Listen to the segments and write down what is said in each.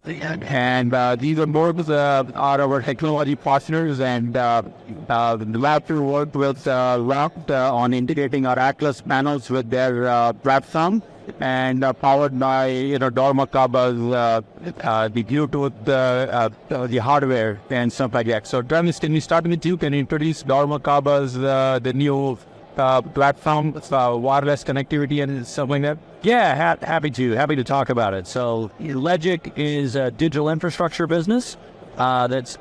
And these are both are our technology partners, and the lab to work with Lockt on integrating our Atlas panels with their platform, and powered by Doormakaba's the Bluetooth, the hardware and stuff like that. So Travis, can we start with you? Can you introduce Doormakaba's the new platform, wireless connectivity and stuff like that? Yeah, happy to talk about it. So Legic is a digital infrastructure business that's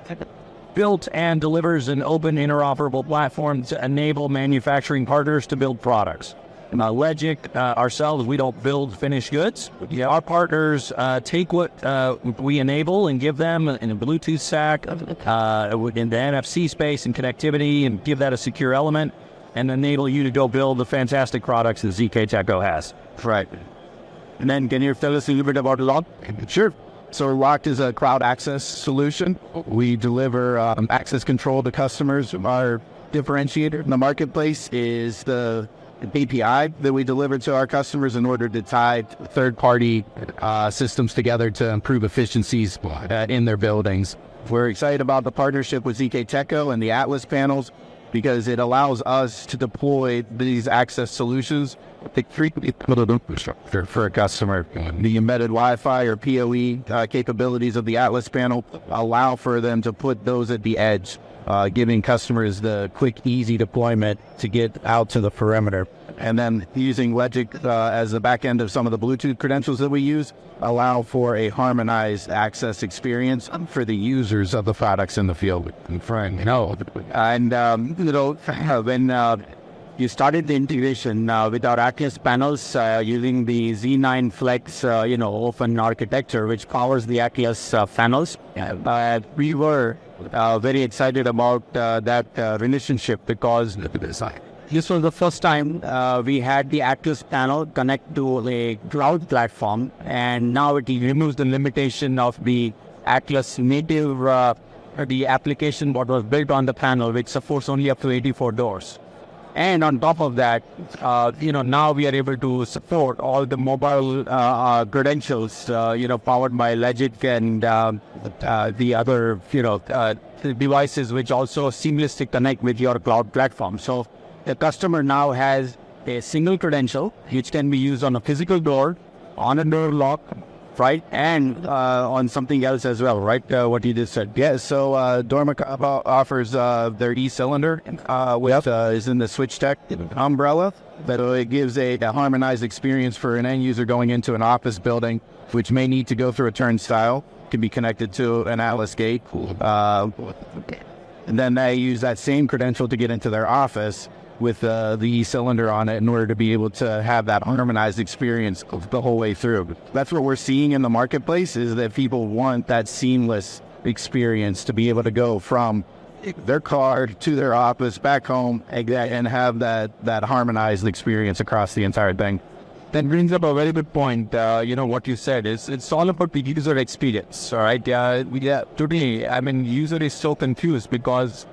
built and delivers an open interoperable platform to enable manufacturing partners to build products. Legic ourselves, we don't build finished goods. Our partners take what we enable and give them in a Bluetooth stack, in the NFC space and connectivity, and give that a secure element, and enable you to go build the fantastic products that ZKTeco has. Right. And then can you tell us a little bit about Lockt? Sure. So Lockt is a cloud access solution. We deliver access control to customers. Our differentiator in the marketplace is the API that we deliver to our customers in order to tie third-party systems together to improve efficiencies in their buildings. We're excited about the partnership with ZKTeco and the Atlas panels, because it allows us to deploy these access solutions to create infrastructure for a customer. The embedded Wi-Fi or PoE capabilities of the Atlas panel allow for them to put those at the edge, giving customers the quick, easy deployment to get out to the perimeter. And then using Legic as the back end of some of the Bluetooth credentials that we use allow for a harmonized access experience for the users of the products in the field. And when you started the integration with our Atlas panels using the Z9 Flex, open architecture, which powers the Atlas panels, we were very excited about that relationship, because this was the first time we had the Atlas panel connect to a cloud platform, and now it removes the limitation of the Atlas native, the application what was built on the panel, which supports only up to 84 doors. And on top of that, now we are able to support all the mobile credentials, powered by Legic and the other, devices which also seamlessly connect with your cloud platform. So the customer now has a single credential which can be used on a physical door, on a door lock, right, and on something else as well, right? What you just said. Yeah, so Doormakaba offers their e-cylinder, which is in the SwitchTech umbrella. But it gives a harmonized experience for an end user going into an office building, which may need to go through a turnstile, can be connected to an Atlas gate. And then they use that same credential to get into their office with the e-cylinder on it in order to be able to have that harmonized experience the whole way through. That's what we're seeing in the marketplace, is that people want that seamless experience to be able to go from their car to their office, back home, and have that harmonized experience across the entire thing. That brings up a very good point. What you said is it's all about the user experience, all right? Today, user is so confused, because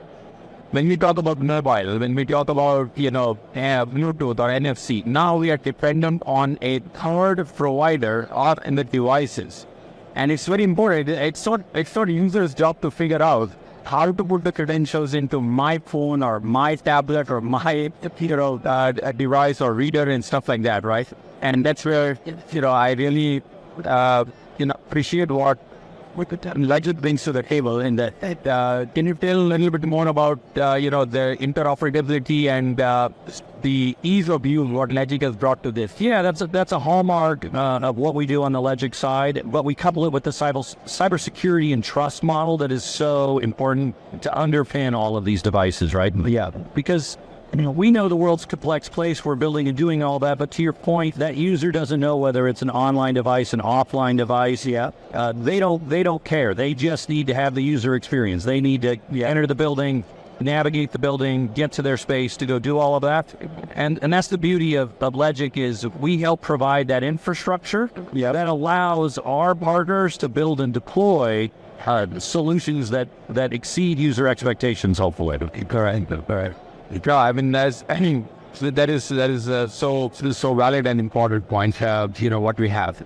when we talk about mobile, when we talk about, Bluetooth or NFC, now we are dependent on a third provider or in the devices. And it's very important. It's not user's job to figure out how to put the credentials into my phone or my tablet or my, device or reader and stuff like that, right? And that's where, I really, appreciate what Legic brings to the table. In that, can you tell a little bit more about the interoperability and the ease of use what Legic has brought to this? Yeah, that's a hallmark of what we do on the Legic side, but we couple it with the cybersecurity and trust model that is so important to underpin all of these devices, right? Yeah, because we know the world's a complex place. We're building and doing all that, but to your point, that user doesn't know whether it's an online device, an offline device. Yeah, they don't care. They just need to have the user experience. They need to enter the building, navigate the building, get to their space to go do all of that. And that's the beauty of Legic, is we help provide that infrastructure that allows our partners to build and deploy solutions that exceed user expectations, hopefully. Correct. Yeah, that is so valid and important point. What we have.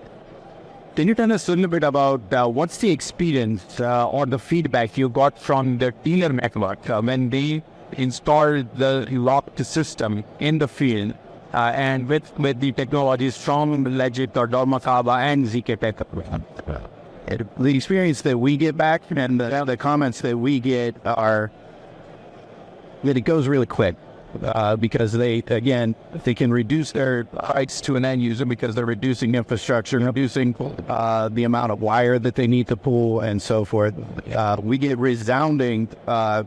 Can you tell us a little bit about what's the experience or the feedback you got from the dealer network when they installed the Lockt system in the field and with the technologies from Legit or Doormakaba and ZKTeco? The experience that we get back and the comments that we get are that it goes really quick. Because they can reduce their heights to an end user because they're reducing infrastructure, reducing the amount of wire that they need to pull and so forth. We get resounding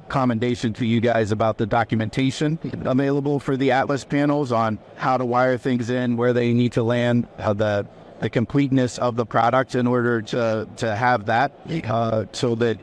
commendation to you guys about the documentation available for the Atlas panels on how to wire things in, where they need to land, the completeness of the product in order to have that so that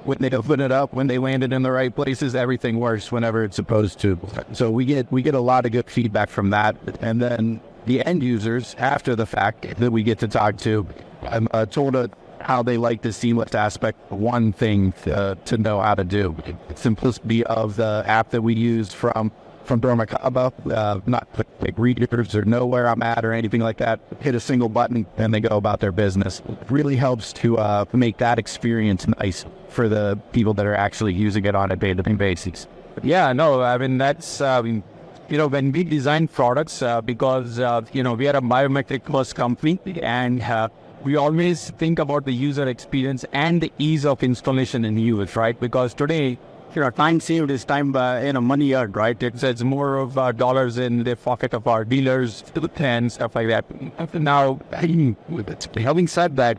when they open it up, when they land it in the right places, everything works whenever it's supposed to. So we get a lot of good feedback from that. And then the end users, after the fact that we get to talk to, I'm told how they like the seamless aspect. One thing to know how to do. Simplicity of the app that we used from Doormakaba, not like readers or know where I'm at or anything like that. Hit a single button and they go about their business. It really helps to make that experience nice for the people that are actually using it on a day-to-day basis. Yeah, no, I mean, that's, when we design products, because, we are a biometric first company and we always think about the user experience and the ease of installation and use, right? Because today, time saved is time, money earned, right? It's more of dollars in the pocket of our dealers and stuff like that. Now, having said that,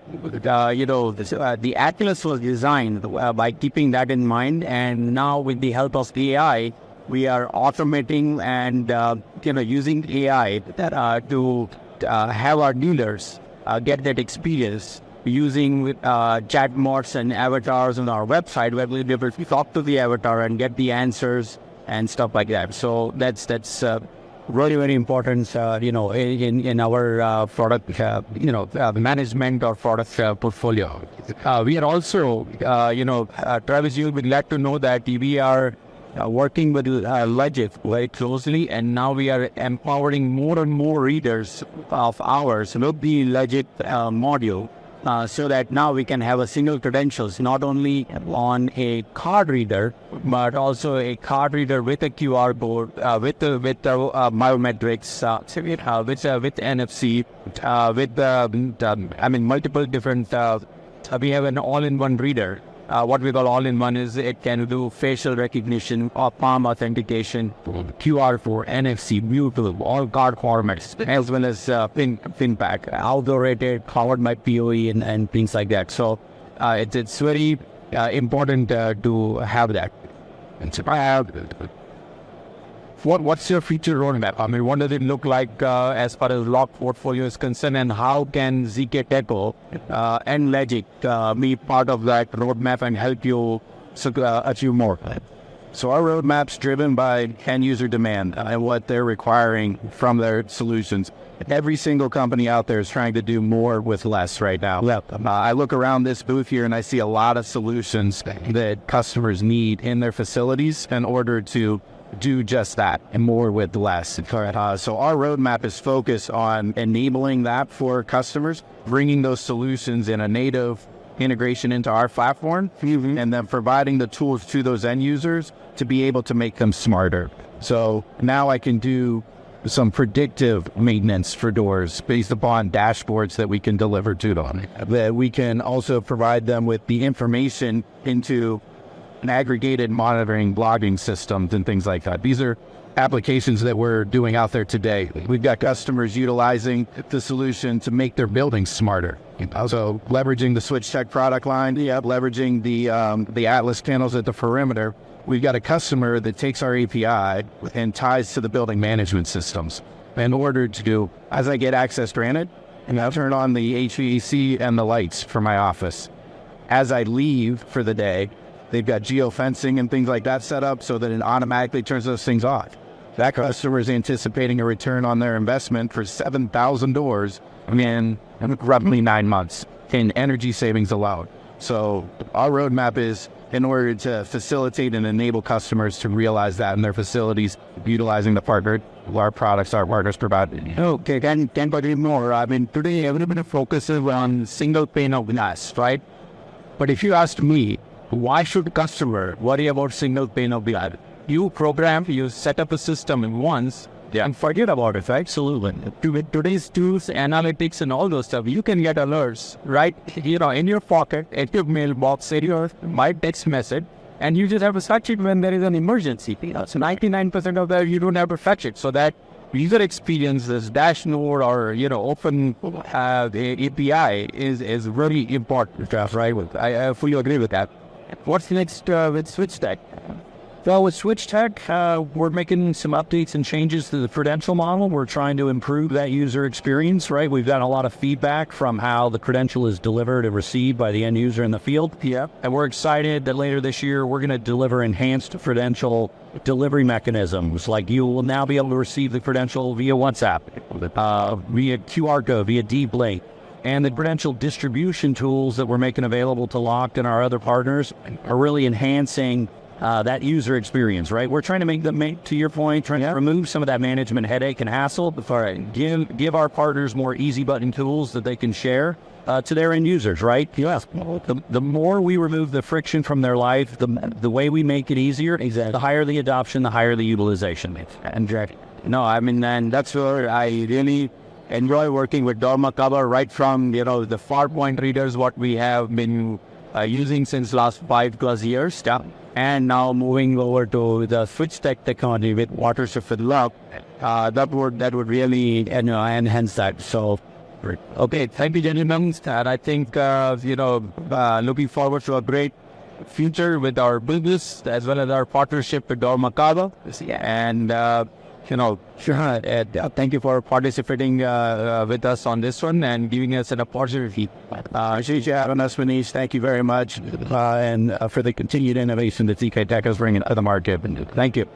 the Atlas was designed by keeping that in mind, and now with the help of the AI, we are automating and using AI to have our dealers get that experience using chat mods and avatars on our website, where we'll be able to talk to the avatar and get the answers and stuff like that. So that's really very important, in our product, management or product portfolio. We are also, Travis, you'll be glad to know that we are working with Legit very closely, and now we are empowering more and more readers of ours with the Legit module. So that now we can have a single credentials, not only on a card reader, but also a card reader with a QR code, with biometrics, with NFC, with multiple different. We have an all-in-one reader. What we call all-in-one is it can do facial recognition, or palm authentication, QR for NFC, mutable, all card formats, as well as PIN pack, outdoor rated, powered by PoE and things like that. So it's very important to have that. And so what's your feature roadmap? I mean, what does it look like as far as Lockt portfolio is concerned, and how can ZKTeco and Legit be part of that roadmap and help you achieve more? So our roadmap's driven by end user demand and what they're requiring from their solutions. Every single company out there is trying to do more with less right now. I look around this booth here and I see a lot of solutions that customers need in their facilities in order to do just that and more with less. So our roadmap is focused on enabling that for customers, bringing those solutions in a native integration into our platform, and then providing the tools to those end users to be able to make them smarter. So now I can do some predictive maintenance for doors based upon dashboards that we can deliver to them. That we can also provide them with the information into an aggregated monitoring logging systems and things like that. These are applications that we're doing out there today. We've got customers utilizing the solution to make their buildings smarter. So leveraging the SwitchTech product line, leveraging the Atlas panels at the perimeter. We've got a customer that takes our API and ties to the building management systems in order to, as I get access granted, and I'll turn on the HVAC and the lights for my office. As I leave for the day, they've got geofencing and things like that set up so that it automatically turns those things off. That customer is anticipating a return on their investment for 7,000 doors in roughly 9 months in energy savings alone. So our roadmap is in order to facilitate and enable customers to realize that in their facilities, utilizing the partner, our products, our partners provide. Okay, can agree more. I mean, today everybody focuses on single pane of glass, right? But if you ask me, why should customer worry about single pane of glass? You program, you set up a system once, and forget about it, right? Absolutely. With today's tools, analytics, and all those stuff, you can get alerts right, in your pocket, at your mailbox, at your my text message, and you just have to fetch it when there is an emergency. So 99% of that you don't have to fetch it. So that user experience, this dashboard or open API is very important, right? I fully agree with that. What's next with SwitchTech? Well, with SwitchTech, we're making some updates and changes to the credential model. We're trying to improve that user experience, right? We've gotten a lot of feedback from how the credential is delivered and received by the end user in the field. Yeah. And we're excited that later this year, we're going to deliver enhanced credential delivery mechanisms. Like you will now be able to receive the credential via WhatsApp, via QR code, via deep link. And the credential distribution tools that we're making available to Lockt and our other partners are really enhancing that user experience, right? We're trying to make them, to your point, trying to remove some of that management headache and hassle, give our partners more easy button tools that they can share to their end users, right? Yes. The more we remove the friction from their life, the way we make it easier, the higher the adoption, the higher the utilization. And and that's where I really enjoy working with Doormakaba, right from the Farpoint readers, what we have been using since last 5+ years. Yeah. And now moving over to the SwitchTech technology with Watershift with Lockt, that would really enhance that. So, okay, thank you, gentlemen. And I think looking forward to a great future with our business as well as our partnership with Doormakaba. And thank you for participating with us on this one and giving us an opportunity. Appreciate you having us, Manish. Thank you very much. And for the continued innovation that ZKTeco is bringing to the market. Thank you.